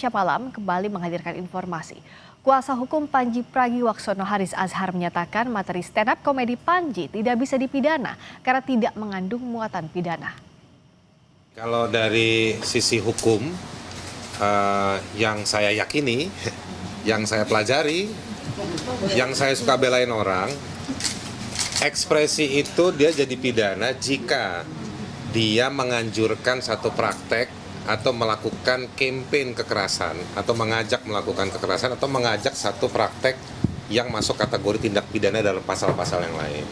Indonesia Malam kembali menghadirkan informasi. Kuasa hukum Panji Pragiwaksono Haris Azhar menyatakan materi stand up komedi Panji tidak bisa dipidana karena tidak mengandung muatan pidana. Kalau dari sisi hukum yang saya yakini, yang saya pelajari, yang saya suka belain orang, ekspresi itu dia jadi pidana jika dia menganjurkan satu praktek atau melakukan campaign kekerasan atau mengajak melakukan kekerasan atau mengajak satu praktek yang masuk kategori tindak pidana dalam pasal-pasal yang lain.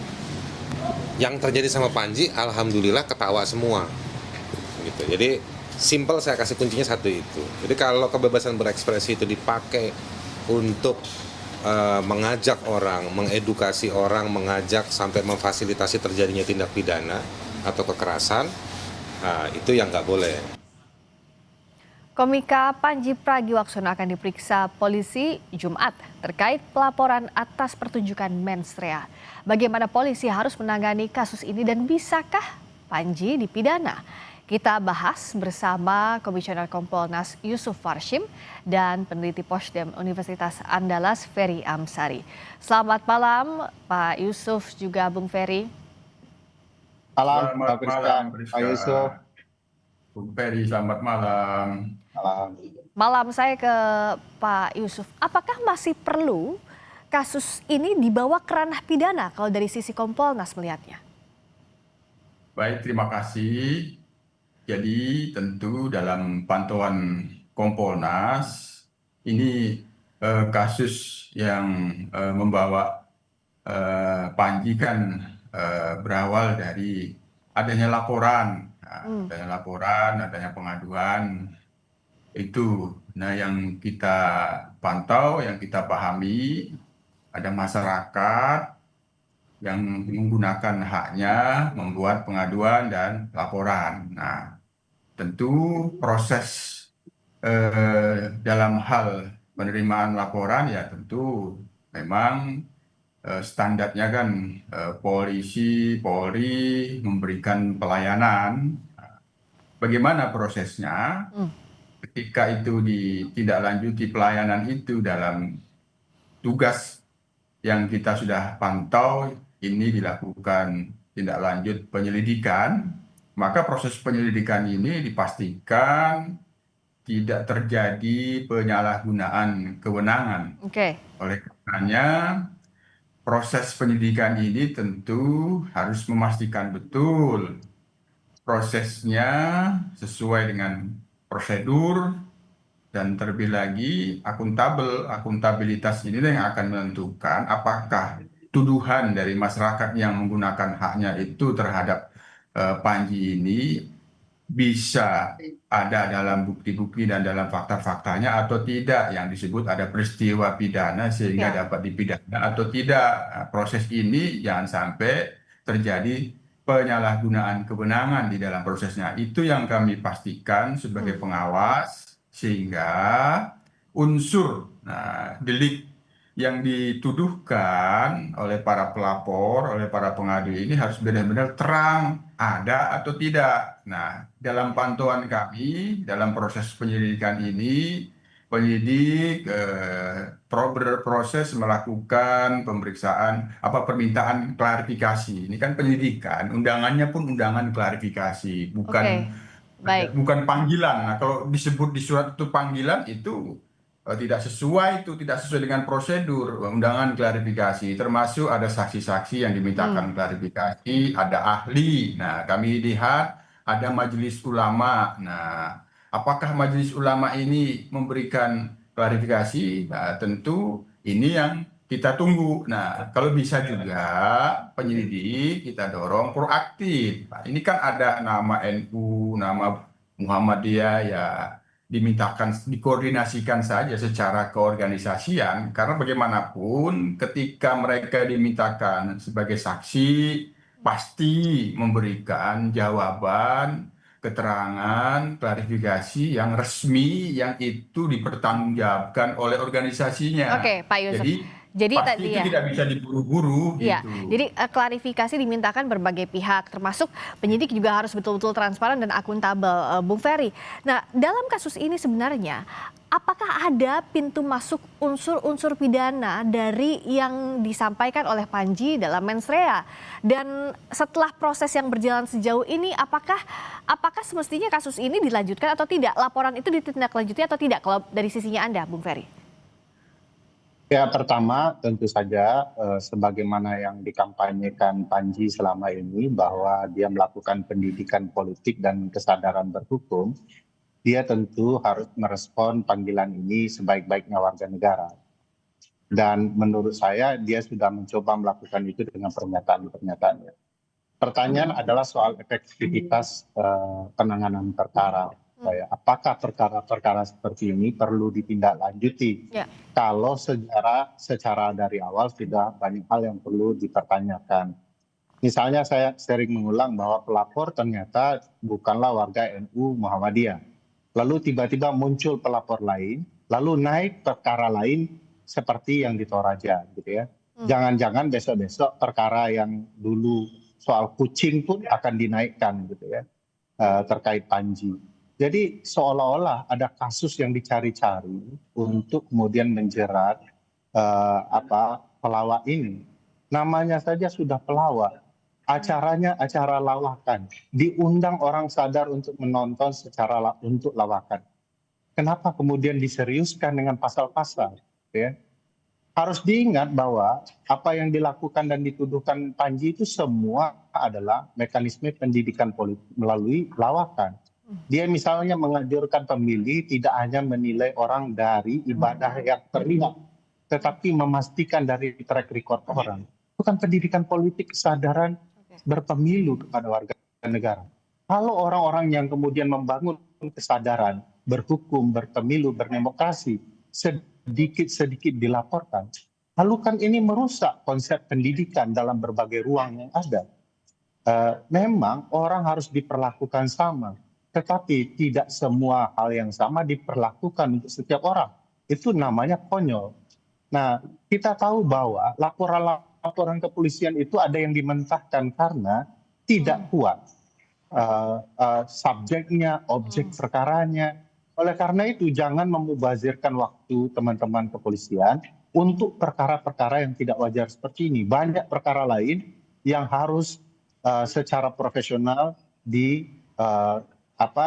Yang terjadi sama Panji, alhamdulillah ketawa semua. Gitu. Jadi simple, saya kasih kuncinya satu itu. Jadi kalau kebebasan berekspresi itu dipakai untuk mengajak orang, mengedukasi orang, mengajak sampai memfasilitasi terjadinya tindak pidana atau kekerasan, itu yang nggak boleh. Komika Panji Pragiwaksono akan diperiksa polisi Jumat terkait pelaporan atas pertunjukan mensrea. Bagaimana polisi harus menangani kasus ini dan bisakah Panji dipidana? Kita bahas bersama Komisioner Kompolnas Yusuf Warshim dan peneliti Posdem Universitas Andalas Ferry Amsari. Selamat malam Pak Yusuf juga Bung Ferry. Malam, Selamat malam, Pak Yusuf. Bung Ferry, selamat malam. Malam saya ke Pak Yusuf. Apakah masih perlu kasus ini dibawa ke ranah pidana kalau dari sisi Kompolnas melihatnya? Baik, terima kasih. Jadi tentu dalam pantauan Kompolnas, ini kasus yang membawa Panji kan berawal dari adanya laporan, adanya pengaduan itu. Nah, yang kita pantau, yang kita pahami, ada masyarakat yang menggunakan haknya membuat pengaduan dan laporan. Nah, tentu proses dalam hal penerimaan laporan ya tentu memang standarnya kan polisi, Polri memberikan pelayanan. Bagaimana prosesnya? Ketika itu ditindaklanjuti pelayanan itu dalam tugas yang kita sudah pantau, ini dilakukan tindak lanjut penyelidikan, maka proses penyelidikan ini dipastikan tidak terjadi penyalahgunaan kewenangan. Oleh karenanya, proses penyidikan ini tentu harus memastikan betul prosesnya sesuai dengan prosedur dan terlebih lagi akuntabilitas ini yang akan menentukan apakah tuduhan dari masyarakat yang menggunakan haknya itu terhadap Panji ini bisa ada dalam bukti-bukti dan dalam fakta-faktanya atau tidak, yang disebut ada peristiwa pidana sehingga dapat dipidana atau tidak. Nah, proses ini jangan sampai terjadi penyalahgunaan kewenangan di dalam prosesnya. Itu yang kami pastikan sebagai pengawas, sehingga unsur delik yang dituduhkan oleh para pelapor, oleh para pengadu ini harus benar-benar terang, ada atau tidak. Nah, dalam pantauan kami, dalam proses penyelidikan ini, penyidik berproses melakukan pemeriksaan, permintaan klarifikasi. Ini kan penyidikan, undangannya pun undangan klarifikasi, bukan panggilan. Nah, kalau disebut di surat itu panggilan, itu tidak sesuai dengan prosedur undangan klarifikasi, termasuk ada saksi-saksi yang dimintakan klarifikasi, ada ahli. Nah, kami lihat ada majelis ulama. Nah, apakah majelis ulama ini memberikan klarifikasi? Nah, tentu ini yang kita tunggu. Nah, kalau bisa juga penyelidik kita dorong proaktif. Nah, ini kan ada nama NU, nama Muhammadiyah, ya dikoordinasikan saja secara keorganisasian, karena bagaimanapun ketika mereka dimintakan sebagai saksi pasti memberikan jawaban, keterangan, klarifikasi yang resmi, yang itu dipertanggungjawabkan oleh organisasinya. Oke, Pak Yusuf. Jadi pasti tadi itu tidak bisa diburu-buru. Ya, gitu. jadi klarifikasi dimintakan berbagai pihak, termasuk penyidik juga harus betul-betul transparan dan akuntabel, Bung Ferry. Nah, dalam kasus ini sebenarnya apakah ada pintu masuk unsur-unsur pidana dari yang disampaikan oleh Panji dalam mens rea? Dan setelah proses yang berjalan sejauh ini, apakah semestinya kasus ini dilanjutkan atau tidak? Laporan itu ditindaklanjuti atau tidak kalau dari sisinya Anda, Bung Ferry? Ya, pertama tentu saja sebagaimana yang dikampanyekan Panji selama ini bahwa dia melakukan pendidikan politik dan kesadaran berhukum, dia tentu harus merespon panggilan ini sebaik-baiknya warga negara. Dan menurut saya dia sudah mencoba melakukan itu dengan pernyataan-pernyataannya. Pertanyaan adalah soal efektivitas penanganan perkara. Apakah perkara-perkara seperti ini perlu ditindaklanjuti? Ya. Kalau secara dari awal sudah banyak hal yang perlu dipertanyakan. Misalnya saya sering mengulang bahwa pelapor ternyata bukanlah warga NU Muhammadiyah. Lalu tiba-tiba muncul pelapor lain, lalu naik perkara lain seperti yang di Toraja, gitu ya. Jangan-jangan besok-besok perkara yang dulu soal kucing pun akan dinaikkan, gitu ya, terkait Panji. Jadi seolah-olah ada kasus yang dicari-cari untuk kemudian menjerat pelawak ini. Namanya saja sudah pelawak. Acaranya acara lawakan, diundang orang sadar untuk menonton untuk lawakan. Kenapa kemudian diseriuskan dengan pasal-pasal? Ya? Harus diingat bahwa apa yang dilakukan dan dituduhkan Panji itu semua adalah mekanisme pendidikan politik melalui lawakan. Dia misalnya menganjurkan pemilih tidak hanya menilai orang dari ibadah yang terlihat, tetapi memastikan dari track record orang. Bukan pendidikan politik kesadaran berpemilu kepada warga negara. Kalau orang-orang yang kemudian membangun kesadaran berhukum, berpemilu, berdemokrasi sedikit-sedikit dilaporkan, lalu kan ini merusak konsep pendidikan dalam berbagai ruang yang ada. Memang orang harus diperlakukan sama, tetapi tidak semua hal yang sama diperlakukan untuk setiap orang. Itu namanya konyol. Nah, kita tahu bahwa laporan kepolisian itu ada yang dimentahkan karena tidak kuat subjeknya, objek perkaranya. Oleh karena itu jangan memubazirkan waktu teman-teman kepolisian untuk perkara-perkara yang tidak wajar seperti ini. Banyak perkara lain yang harus secara profesional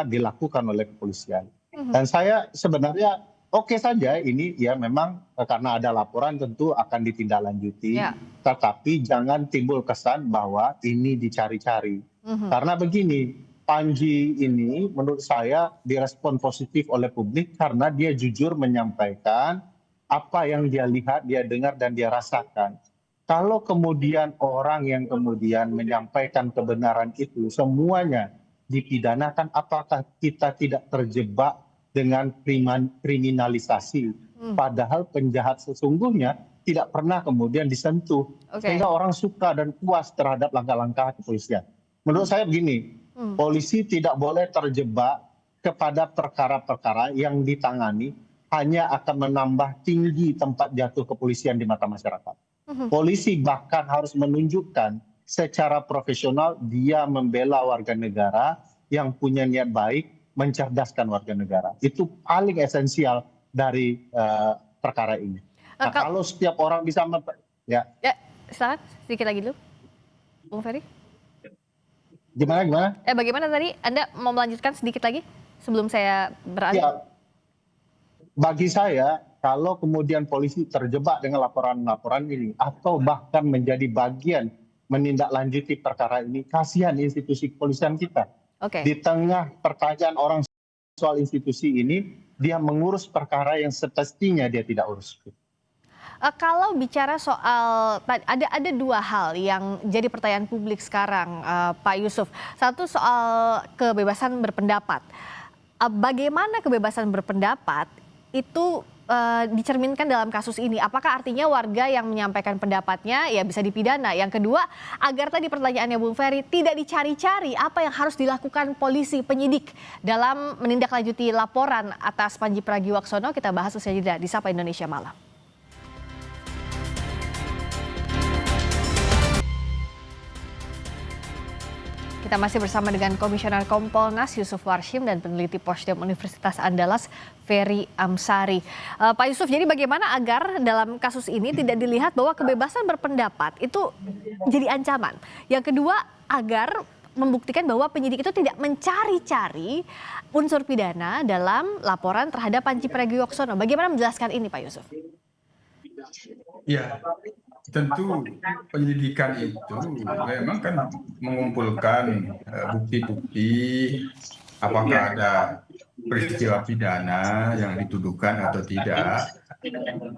dilakukan oleh kepolisian. Dan saya sebenarnya oke saja ini ya memang karena ada laporan tentu akan ditindaklanjuti. Ya. Tetapi jangan timbul kesan bahwa ini dicari-cari. Karena begini, Panji ini menurut saya direspon positif oleh publik karena dia jujur menyampaikan apa yang dia lihat, dia dengar dan dia rasakan. Kalau kemudian orang yang kemudian menyampaikan kebenaran itu semuanya dipidanakan, apakah kita tidak terjebak dengan kriminalisasi? Padahal penjahat sesungguhnya tidak pernah kemudian disentuh. Sehingga orang suka dan puas terhadap langkah-langkah kepolisian. Menurut saya begini, polisi tidak boleh terjebak kepada perkara-perkara yang ditangani hanya akan menambah tinggi tempat jatuh kepolisian di mata masyarakat. Polisi bahkan harus menunjukkan secara profesional dia membela warga negara yang punya niat baik, mencerdaskan warga negara. Itu paling esensial dari perkara ini. Nah, kalau setiap orang bisa ya, silakan sedikit lagi dulu, Bung Ferry. Gimana? Bagaimana tadi? Anda mau melanjutkan sedikit lagi sebelum saya beralih? Ya, bagi saya, kalau kemudian polisi terjebak dengan laporan-laporan ini, atau bahkan menjadi bagian menindaklanjuti perkara ini, kasihan institusi kepolisian kita. Di tengah pertanyaan orang soal institusi ini, dia mengurus perkara yang semestinya dia tidak urus. Kalau bicara soal, ada dua hal yang jadi pertanyaan publik sekarang, Pak Yusuf. Satu soal kebebasan berpendapat. Bagaimana kebebasan berpendapat itu dicerminkan dalam kasus ini? Apakah artinya warga yang menyampaikan pendapatnya ya bisa dipidana? Yang kedua, agar tadi pertanyaannya Bung Ferry tidak dicari-cari, apa yang harus dilakukan polisi penyidik dalam menindaklanjuti laporan atas Panji Pragiwaksono? Kita bahas usai jeda di Sapa Indonesia Malam. Kita masih bersama dengan Komisioner Kompolnas Yusuf Warshim dan peneliti Posdem Universitas Andalas Ferry Amsari. Pak Yusuf, jadi bagaimana agar dalam kasus ini tidak dilihat bahwa kebebasan berpendapat itu jadi ancaman? Yang kedua, agar membuktikan bahwa penyidik itu tidak mencari-cari unsur pidana dalam laporan terhadap Panji Pragiwaksono. Bagaimana menjelaskan ini, Pak Yusuf? Ya, tentu penyelidikan itu memang kan mengumpulkan bukti-bukti apakah ada peristiwa pidana yang dituduhkan atau tidak.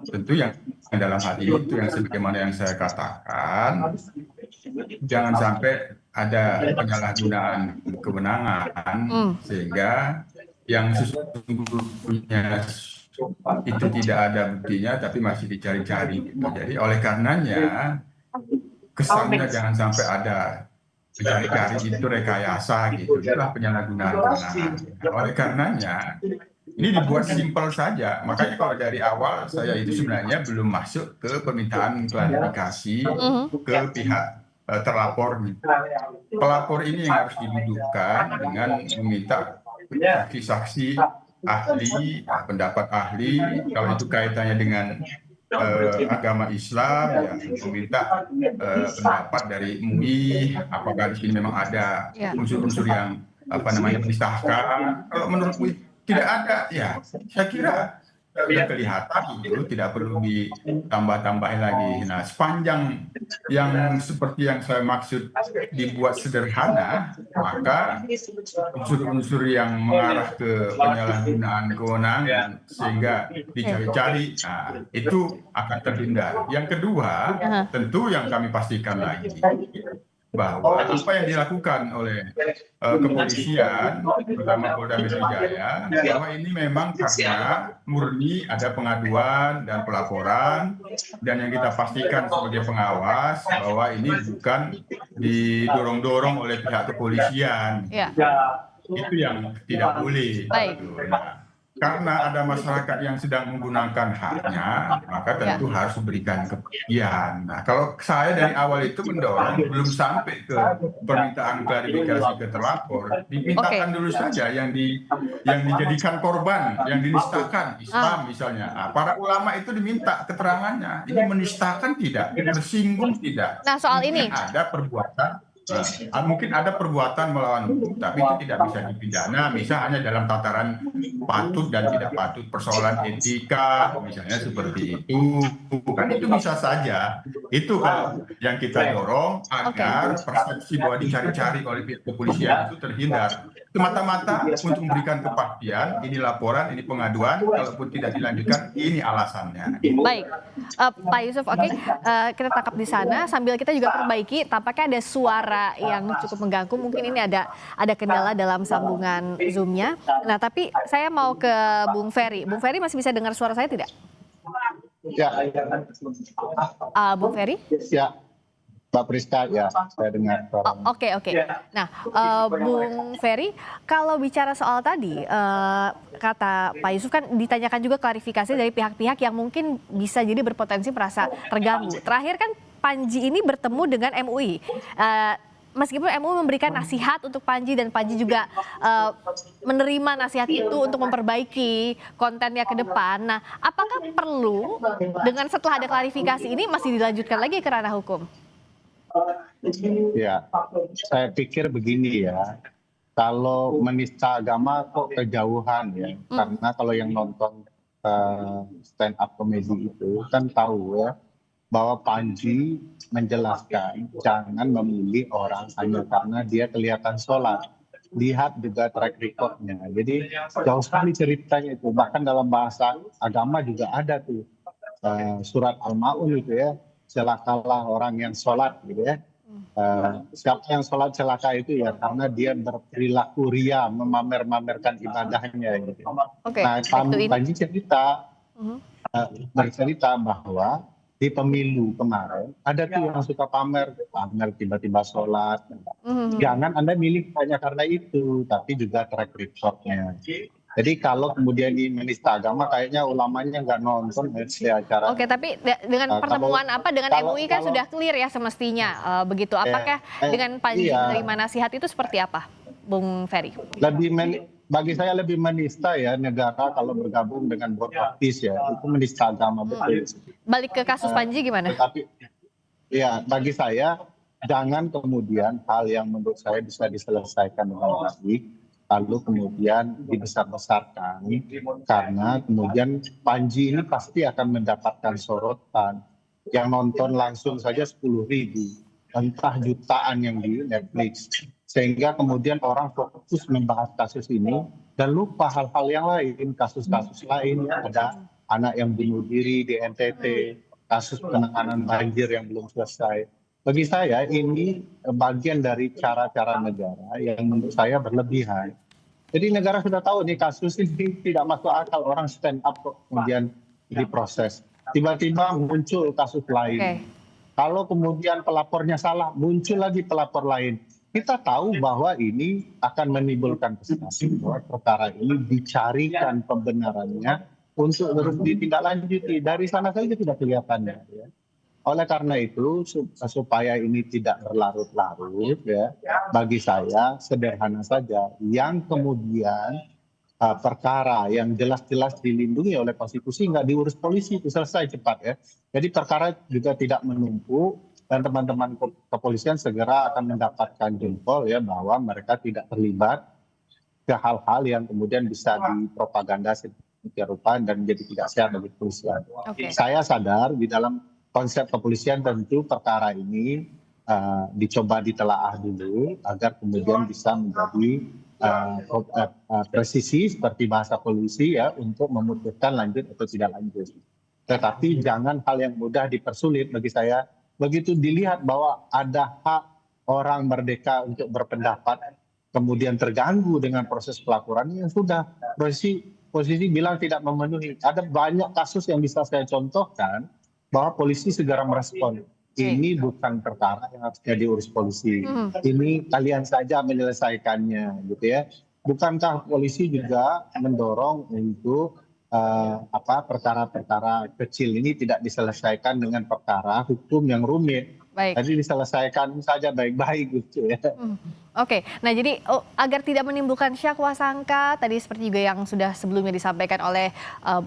Tentu yang dalam hal itu yang sebagaimana yang saya katakan, jangan sampai ada penyalahgunaan kewenangan sehingga yang sesungguhnya itu tidak ada buktinya tapi masih dicari-cari gitu. Jadi oleh karenanya kesannya jangan sampai ada mencari-cari itu rekayasa gitu, itulah penyalahgunaan kewenangan. Oleh karenanya ini dibuat simpel saja, makanya kalau dari awal saya itu sebenarnya belum masuk ke permintaan klarifikasi ke pihak terlapor. Pelapor ini yang harus didudukkan dengan meminta saksi-saksi ahli, pendapat ahli, kalau itu kaitannya dengan agama Islam, ya meminta pendapat dari MUI, apakah di sini memang ada unsur-unsur yang mendisahkan. Kalau menurut MUI tidak ada, ya saya kira sudah kelihatan itu tidak perlu ditambah-tambahin lagi. Nah, sepanjang yang seperti yang saya maksud dibuat sederhana, maka unsur-unsur yang mengarah ke penyalahgunaan kewenangan sehingga dicari-cari, nah, itu akan terhindar. Yang kedua, tentu yang kami pastikan lagi bahwa apa yang dilakukan oleh kepolisian, terutama Polda Metro Jaya, bahwa ini memang karena murni ada pengaduan dan pelaporan, dan yang kita pastikan sebagai pengawas bahwa ini bukan didorong-dorong oleh pihak kepolisian. Itu yang tidak boleh. Nah, karena ada masyarakat yang sedang menggunakan haknya, maka tentu harus diberikan kepastian. Nah, kalau saya dari awal itu mendorong belum sampai ke permintaan klarifikasi ke terlapor, dimintakan dulu saja yang dijadikan korban, yang dinistakan Islam misalnya. Nah, para ulama itu diminta keterangannya. Ini menistakan tidak, tersinggung tidak. Nah, soal ini ada perbuatan. Mungkin ada perbuatan melawan hukum, tapi itu tidak bisa dipidana, misalnya dalam tataran patut dan tidak patut, persoalan etika, misalnya seperti itu. Kan itu bisa saja. Itu yang kita dorong agar persepsi bahwa dicari-cari oleh pihak kepolisian itu terhindar. Semata-mata untuk memberikan kepastian, ini laporan, ini pengaduan, kalaupun tidak dilanjutkan, ini alasannya. Baik, Pak Yusuf, kita tangkap di sana sambil kita juga perbaiki. Tampaknya ada suara yang cukup mengganggu. Mungkin ini ada kendala dalam sambungan Zoom-nya. Nah, tapi saya mau ke Bung Ferry. Bung Ferry masih bisa dengar suara saya tidak? Ya. Bung Ferry? Ya. Mbak Priska, ya, saya dengar. Oke. Nah, Bung Ferry, kalau bicara soal tadi, kata Pak Yusuf kan ditanyakan juga klarifikasi dari pihak-pihak yang mungkin bisa jadi berpotensi merasa terganggu. Terakhir kan Panji ini bertemu dengan MUI. Meskipun MUI memberikan nasihat untuk Panji dan Panji juga menerima nasihat itu untuk memperbaiki kontennya ke depan. Nah, apakah perlu dengan setelah ada klarifikasi ini masih dilanjutkan lagi ke ranah hukum? Ya, saya pikir begini ya, kalau menista agama kok kejauhan ya, karena kalau yang nonton stand up comedy itu kan tahu ya, bahwa Panji menjelaskan jangan memilih orang hanya karena dia kelihatan sholat. Lihat juga track recordnya. Jadi jauh sekali ceritanya itu. Bahkan dalam bahasa agama juga ada tuh surat Al-Ma'un itu ya. Celakalah orang yang sholat gitu ya. Siapa yang sholat celaka itu ya karena dia berperilaku ria, memamer-mamerkan ibadahnya gitu. Nah, Panji bercerita bahwa di pemilu kemarin ada tuh yang suka pamer tiba-tiba sholat. Jangan Anda milih hanya karena itu, tapi juga track recordnya. Jadi kalau kemudian ini menista agama, kayaknya ulamanya nggak nonton acara. Oke, tapi dengan pertemuan dengan MUI kan sudah clear ya semestinya begitu. Apakah dengan Panji menerima nasihat itu seperti apa, Bung Ferry? Bagi saya lebih menista ya negara kalau bergabung dengan Board of Peace ya, itu menista agama betul. Balik ke kasus Panji gimana? Tetapi ya bagi saya jangan kemudian hal yang menurut saya bisa diselesaikan dengan baik lalu kemudian dibesar-besarkan, karena kemudian Panji ini pasti akan mendapatkan sorotan. Yang nonton langsung saja 10.000, entah jutaan yang di Netflix. Sehingga kemudian orang fokus membahas kasus ini dan lupa hal-hal yang lain, kasus-kasus lain. Ada anak yang bunuh diri di NTT, kasus penanganan banjir yang belum selesai. Bagi saya ini bagian dari cara-cara negara yang menurut saya berlebihan. Jadi negara sudah tahu nih kasus ini tidak masuk akal, orang stand up kemudian diproses. Tiba-tiba muncul kasus lain. Kalau kemudian pelapornya salah, muncul lagi pelapor lain. Kita tahu bahwa ini akan menimbulkan frustasi bahwa perkara ini dicarikan pembenarannya untuk terus ditindaklanjuti. Dari sana saja tidak kelihatannya. Ya. Oleh karena itu supaya ini tidak berlarut-larut ya, bagi saya sederhana saja, yang kemudian perkara yang jelas-jelas dilindungi oleh konstitusi nggak diurus polisi, itu selesai cepat ya. Jadi perkara juga tidak menumpuk dan teman-teman kepolisian segera akan mendapatkan jempol ya bahwa mereka tidak terlibat ke hal-hal yang kemudian bisa dipropaganda sedemikian rupa dan menjadi tidak sehat bagi kepolisian. Saya sadar di dalam konsep kepolisian tentu perkara ini dicoba ditelaah dulu agar kemudian bisa menjadi presisi seperti bahasa polisi ya untuk memutuskan lanjut atau tidak lanjut. Tetapi jangan hal yang mudah dipersulit bagi saya. Begitu dilihat bahwa ada hak orang merdeka untuk berpendapat kemudian terganggu dengan proses pelaporan yang sudah posisi bilang tidak memenuhi. Ada banyak kasus yang bisa saya contohkan bahwa polisi segera merespon. Ini bukan perkara yang harusnya diurus polisi. Ini kalian saja menyelesaikannya, gitu ya. Bukankah polisi juga mendorong untuk perkara-perkara kecil ini tidak diselesaikan dengan perkara hukum yang rumit. Jadi diselesaikan saja baik-baik gitu ya. Oke, nah jadi agar tidak menimbulkan syak wasangka, tadi seperti juga yang sudah sebelumnya disampaikan oleh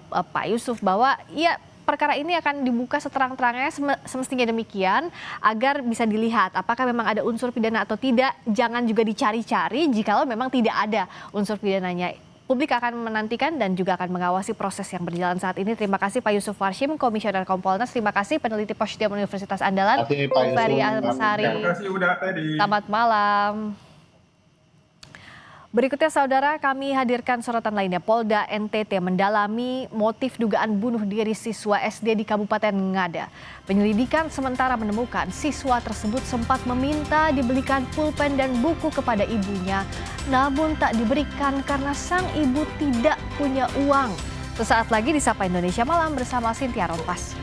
Pak Yusuf bahwa ya perkara ini akan dibuka seterang-terangnya semestinya demikian agar bisa dilihat apakah memang ada unsur pidana atau tidak. Jangan juga dicari-cari jikalau memang tidak ada unsur pidananya. Publik akan menantikan dan juga akan mengawasi proses yang berjalan saat ini. Terima kasih Pak Yusuf Warshim, Komisioner Kompolnas. Terima kasih peneliti Posdiam Universitas Andalan, Bung Ferry Almasari. Terima kasih udah tadi. Selamat malam. Berikutnya saudara, kami hadirkan sorotan lainnya. Polda NTT mendalami motif dugaan bunuh diri siswa SD di Kabupaten Ngada. Penyelidikan sementara menemukan siswa tersebut sempat meminta dibelikan pulpen dan buku kepada ibunya, namun tak diberikan karena sang ibu tidak punya uang. Sesaat lagi di Sapa Indonesia Malam bersama Cynthia Rompas.